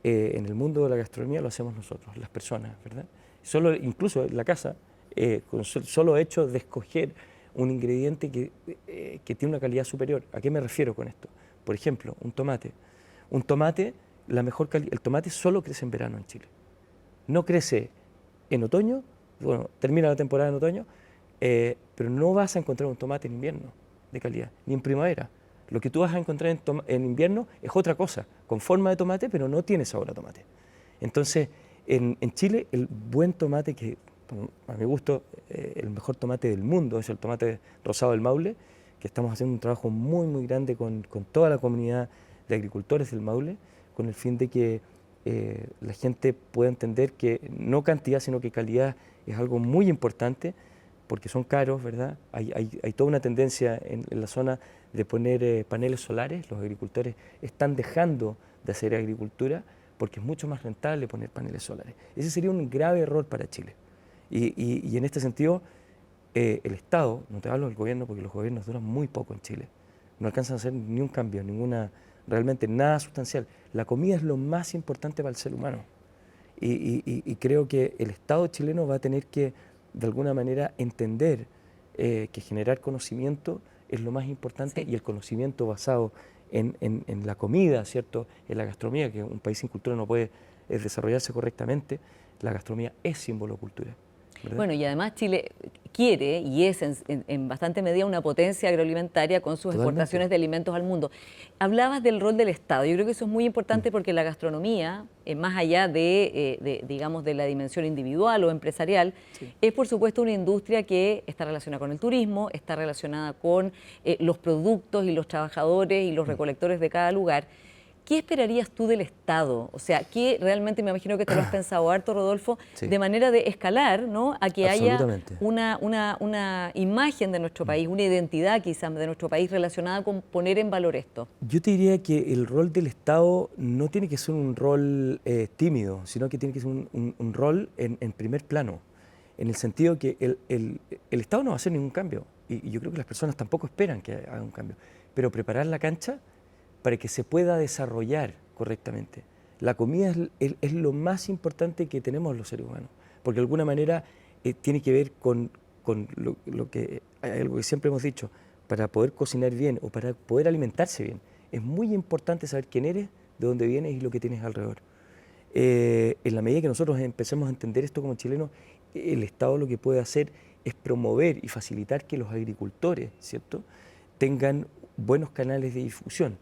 en el mundo de la gastronomía lo hacemos nosotros, las personas, ¿verdad? Incluso en la casa, con el solo hecho de escoger un ingrediente que tiene una calidad superior. ¿A qué me refiero con esto? Por ejemplo, un tomate. Un tomate, el tomate solo crece en verano en Chile. No crece en otoño, bueno, termina la temporada en otoño, pero no vas a encontrar un tomate en invierno de calidad, ni en primavera. Lo que tú vas a encontrar en invierno es otra cosa, con forma de tomate, pero no tiene sabor a tomate. Entonces, en Chile, el buen tomate, que a mi gusto, el mejor tomate del mundo, es el tomate rosado del Maule, que estamos haciendo un trabajo muy, muy grande con toda la comunidad de agricultores del Maule, con el fin de que la gente pueda entender que no cantidad, sino que calidad es algo muy importante, porque son caros, ¿verdad? Hay toda una tendencia en la zona de poner paneles solares. Los agricultores están dejando de hacer agricultura porque es mucho más rentable poner paneles solares. Ese sería un grave error para Chile. Y en este sentido, el Estado, no te hablo del gobierno porque los gobiernos duran muy poco en Chile, no alcanzan a hacer ni un cambio, realmente nada sustancial. La comida es lo más importante para el ser humano. Y creo que el Estado chileno va a tener que, de alguna manera, entender que generar conocimiento es lo más importante, y el conocimiento basado en la comida, ¿cierto? En la gastronomía, que un país sin cultura no puede desarrollarse correctamente. La gastronomía es símbolo de cultura. ¿verdad? Bueno, y además Chile quiere y es en bastante medida una potencia agroalimentaria con sus Totalmente. exportaciones de alimentos al mundo. Hablabas del rol del Estado. Yo creo que eso es muy importante porque la gastronomía, más allá digamos, de la dimensión individual o empresarial, es por supuesto una industria que está relacionada con el turismo, está relacionada con los productos y los trabajadores y los recolectores de cada lugar. ¿Qué esperarías tú del Estado? O sea, ¿qué realmente, me imagino que te lo has pensado harto, Rodolfo, Sí. de manera de escalar, ¿no?, a que haya Absolutamente. una imagen de nuestro país, una identidad quizás de nuestro país relacionada con poner en valor esto? Yo te diría que el rol del Estado no tiene que ser un rol tímido, sino que tiene que ser un rol en primer plano, en el sentido que el Estado no va a hacer ningún cambio, y yo creo que las personas tampoco esperan que haga un cambio, pero preparar la cancha para que se pueda desarrollar correctamente. La comida es lo más importante que tenemos los seres humanos, porque de alguna manera tiene que ver con lo que, algo que siempre hemos dicho, para poder cocinar bien o para poder alimentarse bien, es muy importante saber quién eres, de dónde vienes y lo que tienes alrededor. En la medida que nosotros empecemos a entender esto como chilenos, el Estado lo que puede hacer es promover y facilitar que los agricultores, ¿cierto?, tengan buenos canales de difusión.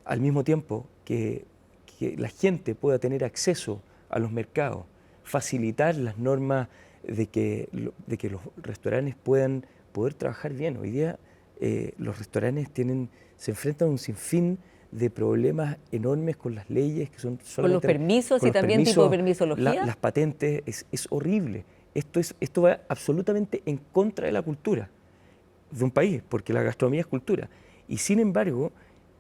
Al mismo tiempo que la gente pueda tener acceso a los mercados, facilitar las normas de que los restaurantes puedan poder trabajar bien. Hoy día los restaurantes se enfrentan a un sinfín de problemas enormes con las leyes que son Con los permisos y también tipo de permisología. Las patentes, es horrible. Esto va absolutamente en contra de la cultura de un país, porque la gastronomía es cultura. Y sin embargo,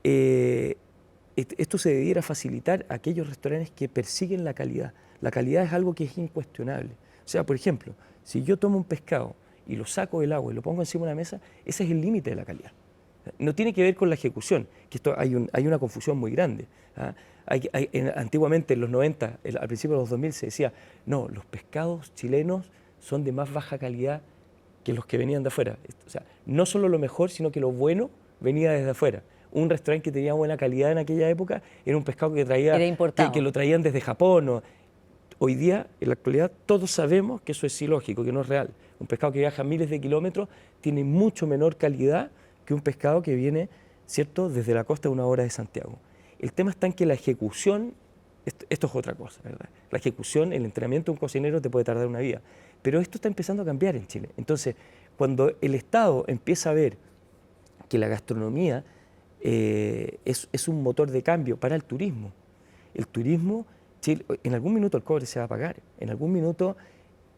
esto se debiera facilitar a aquellos restaurantes que persiguen la calidad. La calidad es algo que es incuestionable. O sea, por ejemplo, si yo tomo un pescado y lo saco del agua y lo pongo encima de una mesa, ese es el límite de la calidad. No tiene que ver con la ejecución, que esto hay una confusión muy grande. ¿Ah? Antiguamente, en los 90, al principio de los 2000, se decía, no, los pescados chilenos son de más baja calidad que los que venían de afuera. O sea, no solo lo mejor, sino que lo bueno venía desde afuera. Un restaurante que tenía buena calidad en aquella época era un pescado que Era importado. que lo traían desde Japón. Hoy día, en la actualidad, todos sabemos que eso es ilógico, que no es real. Un pescado que viaja miles de kilómetros tiene mucho menor calidad que un pescado que viene, ¿cierto?, desde la costa de 1 hora de Santiago. El tema está en que la ejecución, esto es otra cosa, ¿verdad? La ejecución, el entrenamiento de un cocinero te puede tardar una vida, pero esto está empezando a cambiar en Chile. Entonces, cuando el Estado empieza a ver que la gastronomía es un motor de cambio para el turismo Chile, en algún minuto el cobre se va a pagar, en algún minuto,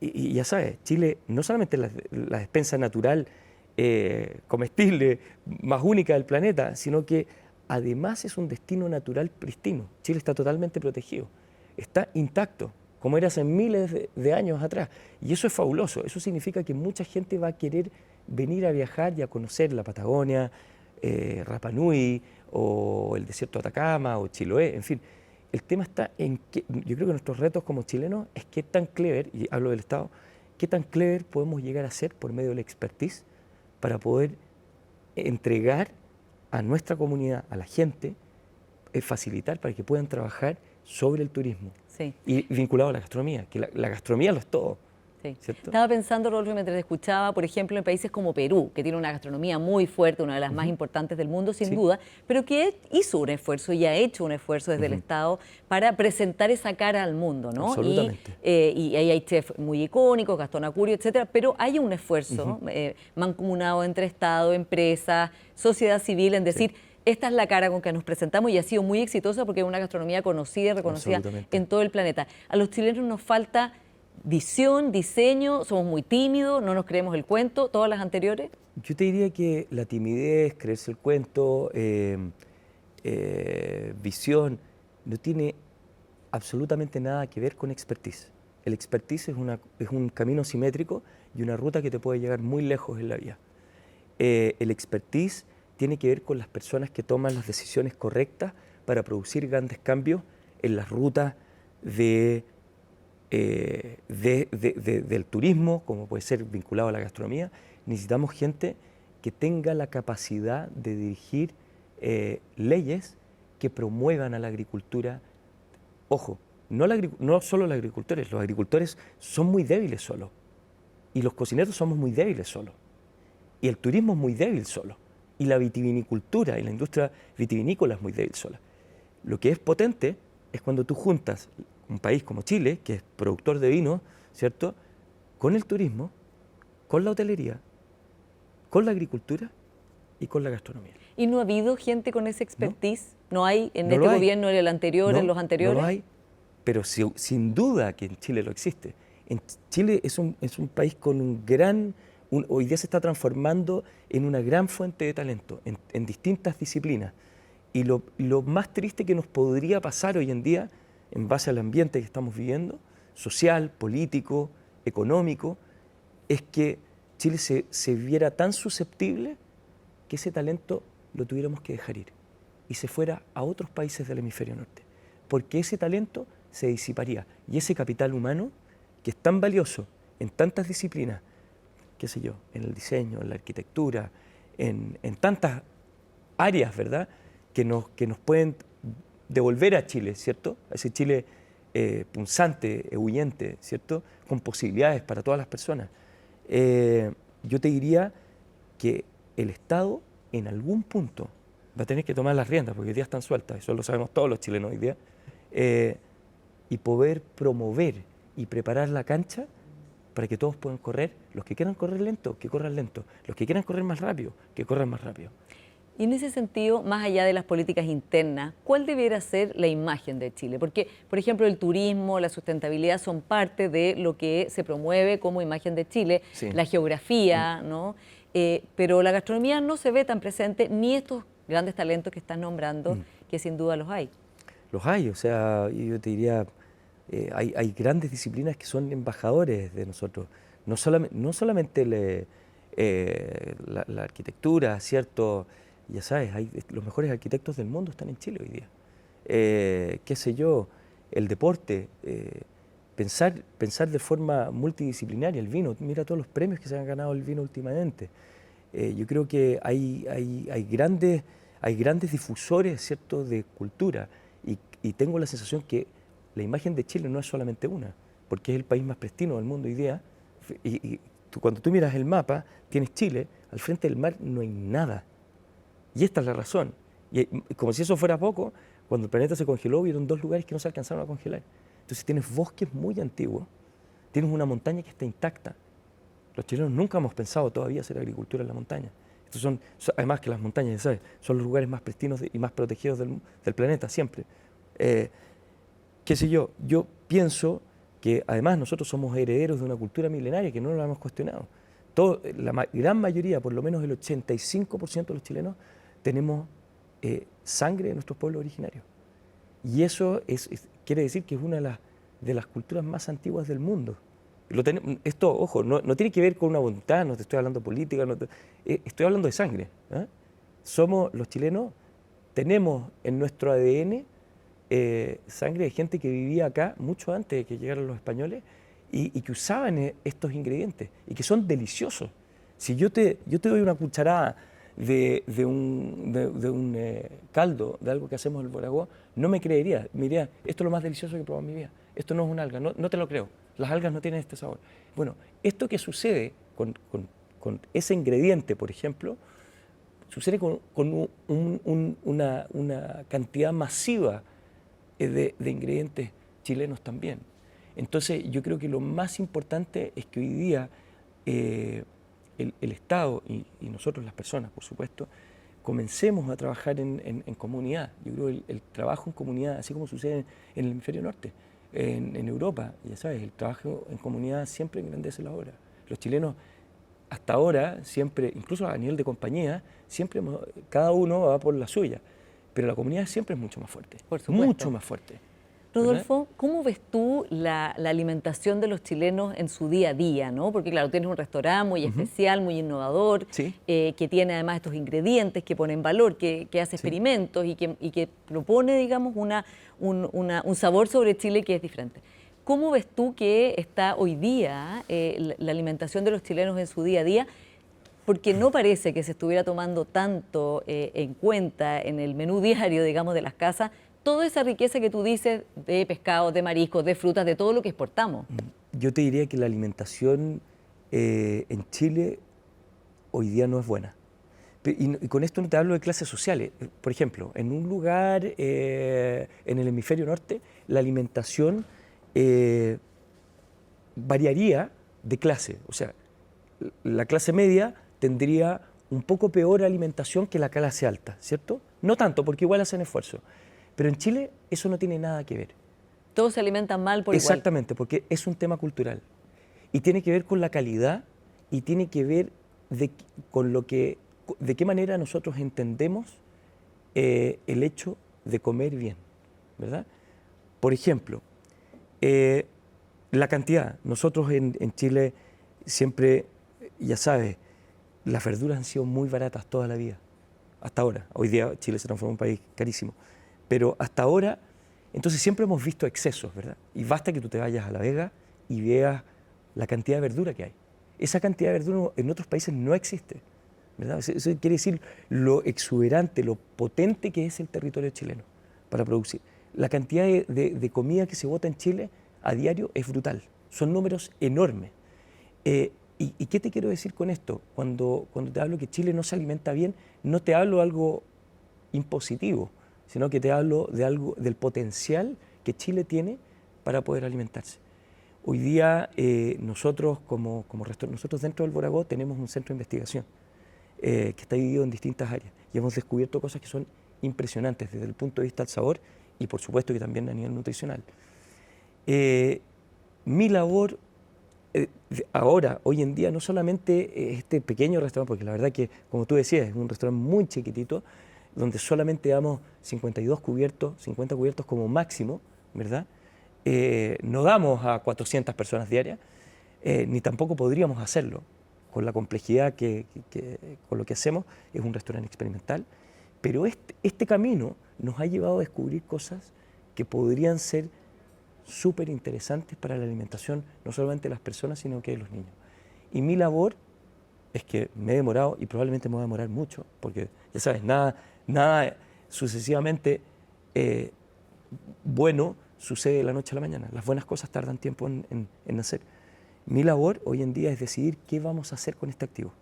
y ya sabes, Chile no solamente es la despensa natural comestible más única del planeta, sino que además es un destino natural pristino. Chile está totalmente protegido, está intacto, como era hace miles de años atrás. Y eso es fabuloso, eso significa que mucha gente va a querer venir a viajar y a conocer la Patagonia, Rapa Nui, o el desierto de Atacama, o Chiloé, en fin. El tema está en que, yo creo que nuestros retos como chilenos es qué tan clever, y hablo del Estado, qué tan clever podemos llegar a ser por medio de la expertise para poder entregar a nuestra comunidad, a la gente, facilitar para que puedan trabajar sobre el turismo. Sí. Y vinculado a la gastronomía, que la gastronomía lo es todo. Sí. ¿Cierto? Estaba pensando, Rodolfo, mientras te escuchaba, por ejemplo, en países como Perú, que tiene una gastronomía muy fuerte, una de las más importantes del mundo, sin duda, pero que hizo un esfuerzo y ha hecho un esfuerzo desde el Estado para presentar esa cara al mundo, ¿no? Absolutamente. Y ahí hay chefs muy icónicos, Gastón Acurio, etcétera, pero hay un esfuerzo mancomunado entre Estado, empresas, sociedad civil, en decir, esta es la cara con que nos presentamos y ha sido muy exitosa porque es una gastronomía conocida y reconocida en todo el planeta. A los chilenos nos falta visión, diseño, somos muy tímidos, no nos creemos el cuento, todas las anteriores. Yo te diría que la timidez, creerse el cuento, visión, no tiene absolutamente nada que ver con expertise. El expertise es un camino simétrico y una ruta que te puede llegar muy lejos en la vida. El expertise tiene que ver con las personas que toman las decisiones correctas para producir grandes cambios en las rutas del turismo, como puede ser vinculado a la gastronomía. Necesitamos gente que tenga la capacidad de dirigir leyes que promuevan a la agricultura. Ojo, no solo los agricultores son muy débiles solos, y los cocineros somos muy débiles solos, y el turismo es muy débil solo, y la vitivinicultura y la industria vitivinícola es muy débil sola. Lo que es potente es cuando tú juntas un país como Chile, que es productor de vino, ¿cierto?, con el turismo, con la hotelería, con la agricultura y con la gastronomía. ¿Y no ha habido gente con ese expertise? ¿No hay en No este lo hay. gobierno, en el anterior, en los anteriores? No lo hay, pero sin duda que en Chile lo existe. En Chile es un país con hoy día se está transformando en una gran fuente de talento en distintas disciplinas. Y lo más triste que nos podría pasar hoy en día, en base al ambiente que estamos viviendo, social, político, económico, es que Chile se viera tan susceptible que ese talento lo tuviéramos que dejar ir y se fuera a otros países del hemisferio norte, porque ese talento se disiparía y ese capital humano, que es tan valioso en tantas disciplinas, qué sé yo, en el diseño, en la arquitectura, en tantas áreas, ¿verdad?, que nos pueden devolver a Chile, ¿cierto?, a ese Chile punzante, huyente, ¿cierto?, con posibilidades para todas las personas. Yo te diría que el Estado en algún punto va a tener que tomar las riendas, porque hoy día están sueltas, eso lo sabemos todos los chilenos hoy día, y poder promover y preparar la cancha para que todos puedan correr. Los que quieran correr lento, que corran lento. Los que quieran correr más rápido, que corran más rápido. Y en ese sentido, más allá de las políticas internas, ¿cuál debiera ser la imagen de Chile? Porque, por ejemplo, el turismo, la sustentabilidad son parte de lo que se promueve como imagen de Chile, Sí. la geografía, ¿no? Pero la gastronomía no se ve tan presente, ni estos grandes talentos que estás nombrando, que sin duda los hay. Los hay, o sea, yo te diría, hay grandes disciplinas que son embajadores de nosotros. No solamente la arquitectura, ¿cierto? Ya sabes, los mejores arquitectos del mundo están en Chile hoy día. Qué sé yo, el deporte, pensar de forma multidisciplinaria, el vino, mira todos los premios que se han ganado el vino últimamente. Yo creo que hay grandes difusores, ¿cierto?, de cultura, y tengo la sensación que la imagen de Chile no es solamente una, porque es el país más pristino del mundo hoy día, y cuando tú miras el mapa, tienes Chile, al frente del mar no hay nada. Y esta es la razón. Y como si eso fuera poco, cuando el planeta se congeló, hubieron 2 lugares que no se alcanzaron a congelar. Entonces tienes bosques muy antiguos, tienes una montaña que está intacta. Los chilenos nunca hemos pensado todavía hacer agricultura en la montaña. Estos además que las montañas, ¿sabes?, son los lugares más pristinos y más protegidos del planeta, siempre. Qué sé yo pienso que además nosotros somos herederos de una cultura milenaria que no la hemos cuestionado. La gran mayoría, por lo menos el 85% de los chilenos, tenemos sangre de nuestros pueblos originarios. Y eso quiere decir que es una de las culturas más antiguas del mundo. Esto, ojo, no tiene que ver con una voluntad, no te estoy hablando de política, estoy hablando de sangre. Somos los chilenos, tenemos en nuestro ADN sangre de gente que vivía acá mucho antes de que llegaran los españoles y que usaban estos ingredientes y que son deliciosos. Si yo te doy una cucharada de un caldo, de algo que hacemos en el Boragó, no me creerías, me dirías, esto es lo más delicioso que he probado en mi vida, esto no es una alga, no te lo creo, las algas no tienen este sabor. Bueno, esto que sucede con ese ingrediente, por ejemplo, sucede con una cantidad masiva de ingredientes chilenos también. Entonces yo creo que lo más importante es que hoy día el Estado y nosotros las personas, por supuesto, comencemos a trabajar en comunidad. Yo creo que el trabajo en comunidad, así como sucede en el hemisferio norte, en Europa, ya sabes, el trabajo en comunidad siempre engrandece la obra. Los chilenos hasta ahora siempre, incluso a nivel de compañía, siempre cada uno va por la suya, pero la comunidad siempre es mucho más fuerte, por supuesto, mucho más fuerte. Rodolfo, ¿cómo ves tú la alimentación de los chilenos en su día a día, ¿no? Porque claro, tienes un restaurante muy especial, muy innovador, Sí. Que tiene además estos ingredientes, que pone en valor, que hace experimentos y que propone, digamos, un sabor sobre Chile que es diferente. ¿Cómo ves tú que está hoy día la alimentación de los chilenos en su día a día? Porque no parece que se estuviera tomando tanto en cuenta en el menú diario, digamos, de las casas, toda esa riqueza que tú dices de pescado, de mariscos, de frutas, de todo lo que exportamos? Yo te diría que la alimentación en Chile hoy día no es buena. Y con esto no te hablo de clases sociales. Por ejemplo, en un lugar en el hemisferio norte, la alimentación variaría de clase. O sea, la clase media tendría un poco peor alimentación que la clase alta, ¿cierto? No tanto, porque igual hacen esfuerzo. Pero en Chile eso no tiene nada que ver. Todos se alimentan mal por igual. Exactamente, porque es un tema cultural. Y tiene que ver con la calidad y tiene que ver con de qué manera nosotros entendemos el hecho de comer bien, ¿verdad? Por ejemplo, la cantidad. Nosotros en Chile siempre, ya sabes, las verduras han sido muy baratas toda la vida, hasta ahora. Hoy día Chile se transformó en un país carísimo, pero hasta ahora, entonces siempre hemos visto excesos, ¿verdad? Y basta que tú te vayas a La Vega y veas la cantidad de verdura que hay. Esa cantidad de verdura en otros países no existe, ¿verdad? Eso quiere decir lo exuberante, lo potente que es el territorio chileno para producir. La cantidad de comida que se bota en Chile a diario es brutal. Son números enormes. ¿Y qué te quiero decir con esto? Cuando te hablo que Chile no se alimenta bien, no te hablo de algo impositivo, sino que te hablo de algo, del potencial que Chile tiene para poder alimentarse. Hoy día nosotros nosotros dentro del Boragó tenemos un centro de investigación que está dividido en distintas áreas y hemos descubierto cosas que son impresionantes desde el punto de vista del sabor y por supuesto que también a nivel nutricional. Mi labor ahora, hoy en día, no solamente este pequeño restaurante, porque la verdad que, como tú decías, es un restaurante muy chiquitito, donde solamente damos 52 cubiertos, 50 cubiertos como máximo, ¿verdad? No damos a 400 personas diarias, ni tampoco podríamos hacerlo con la complejidad con lo que hacemos. Es un restaurante experimental, pero este camino nos ha llevado a descubrir cosas que podrían ser súper interesantes para la alimentación, no solamente de las personas, sino que de los niños. Y mi labor es que me he demorado, y probablemente me voy a demorar mucho, porque ya sabes, nada sucesivamente bueno sucede de la noche a la mañana. Las buenas cosas tardan tiempo en nacer. Mi labor hoy en día es decidir qué vamos a hacer con este activo.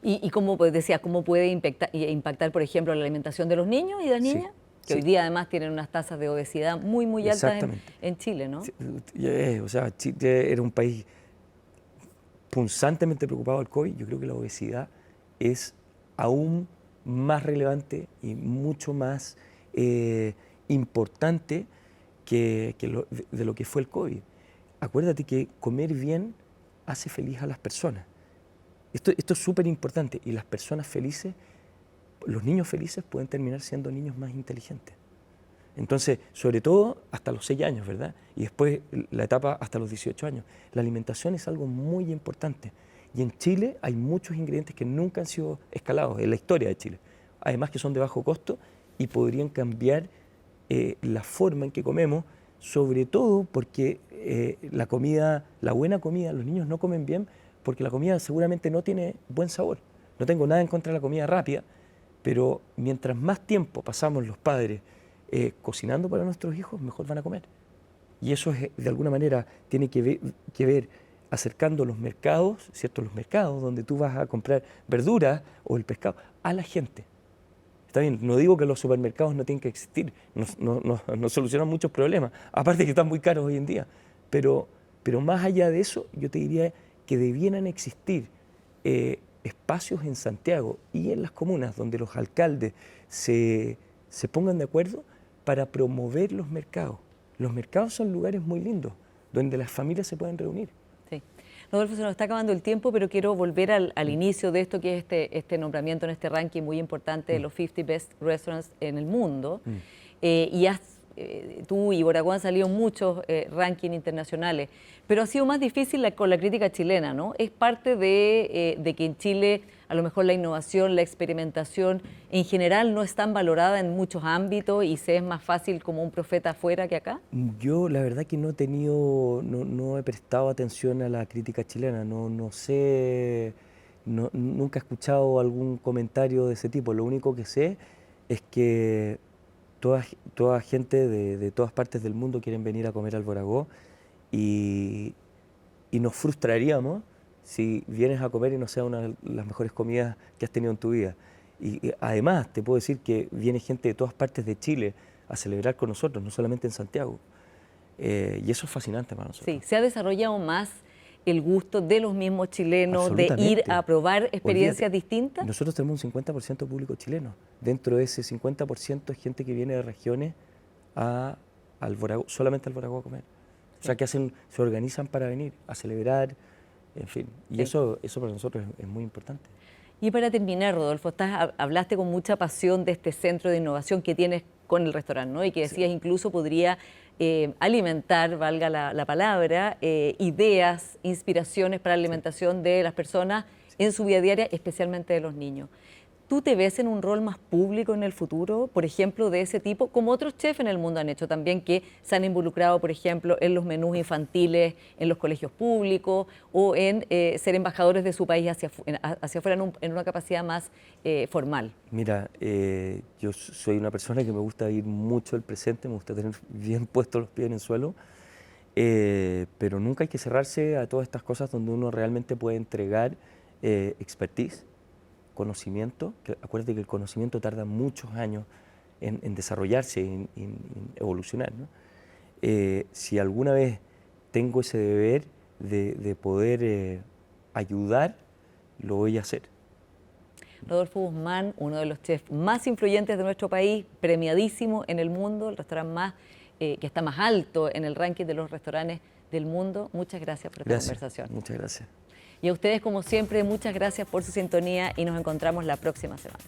Y como decías, ¿cómo puede impactar, por ejemplo, la alimentación de los niños y de las niñas? Sí. Que hoy día además tienen unas tasas de obesidad muy, muy altas en Chile, ¿no? Sí, o sea, Chile era un país punzantemente preocupado del COVID. Yo creo que la obesidad es aún más relevante y mucho más importante de lo que fue el COVID. Acuérdate que comer bien hace feliz a las personas. Esto es súper importante y las personas felices, los niños felices pueden terminar siendo niños más inteligentes. Entonces, sobre todo hasta los 6 años, ¿verdad? Y después la etapa hasta los 18 años. La alimentación es algo muy importante. Y en Chile hay muchos ingredientes que nunca han sido escalados en la historia de Chile. Además que son de bajo costo y podrían cambiar la forma en que comemos, sobre todo porque la buena comida, los niños no comen bien porque la comida seguramente no tiene buen sabor. No tengo nada en contra de la comida rápida, pero mientras más tiempo pasamos los padres cocinando para nuestros hijos, mejor van a comer. Y eso de alguna manera tiene que ver acercando los mercados, ¿cierto? Los mercados donde tú vas a comprar verduras o el pescado a la gente. Está bien, no digo que los supermercados no tienen que existir, no solucionan muchos problemas, aparte que están muy caros hoy en día, pero más allá de eso, yo te diría que debieran existir espacios en Santiago y en las comunas donde los alcaldes se pongan de acuerdo para promover los mercados. Los mercados son lugares muy lindos, donde las familias se pueden reunir. Sí. Rodolfo, se nos está acabando el tiempo, pero quiero volver al inicio de esto, que es este nombramiento en este ranking muy importante de los 50 Best Restaurants en el mundo. Y tú y Boragó han salido en muchos rankings internacionales, pero ha sido más difícil con la crítica chilena, ¿no? Es parte de que en Chile a lo mejor la innovación, la experimentación en general no es tan valorada en muchos ámbitos y se es más fácil como un profeta afuera que acá. Yo la verdad que no he prestado atención a la crítica chilena, no sé, nunca he escuchado algún comentario de ese tipo. Lo único que sé es que toda gente de todas partes del mundo quieren venir a comer al Boragó y nos frustraríamos si vienes a comer y no sea una de las mejores comidas que has tenido en tu vida. Y además te puedo decir que viene gente de todas partes de Chile a celebrar con nosotros, no solamente en Santiago. Y eso es fascinante para nosotros. Sí, se ha desarrollado más el gusto de los mismos chilenos de ir a probar experiencias distintas. Nosotros tenemos un 50% público chileno. Dentro de ese 50% es gente que viene de regiones al Boragó, solamente al Boragó a comer. Sí. O sea, que se organizan para venir a celebrar, en fin. Y eso para nosotros es muy importante. Y para terminar, Rodolfo, hablaste con mucha pasión de este centro de innovación que tienes con el restaurante, ¿no? Y que decías incluso podría alimentar, valga la palabra, ideas, inspiraciones para la alimentación de las personas en su vida diaria, especialmente de los niños. ¿Tú te ves en un rol más público en el futuro, por ejemplo, de ese tipo, como otros chefs en el mundo han hecho también, que se han involucrado, por ejemplo, en los menús infantiles, en los colegios públicos o en ser embajadores de su país hacia afuera en una capacidad más formal? Mira, yo soy una persona que me gusta vivir mucho el presente, me gusta tener bien puestos los pies en el suelo, pero nunca hay que cerrarse a todas estas cosas donde uno realmente puede entregar expertise, conocimiento, que acuérdate que el conocimiento tarda muchos años en desarrollarse, en evolucionar, ¿no? Si alguna vez tengo ese deber de poder ayudar, lo voy a hacer. Rodolfo Guzmán, uno de los chefs más influyentes de nuestro país, premiadísimo en el mundo, el restaurante que está más alto en el ranking de los restaurantes del mundo. Muchas gracias por esta conversación. Muchas gracias. Y a ustedes, como siempre, muchas gracias por su sintonía y nos encontramos la próxima semana.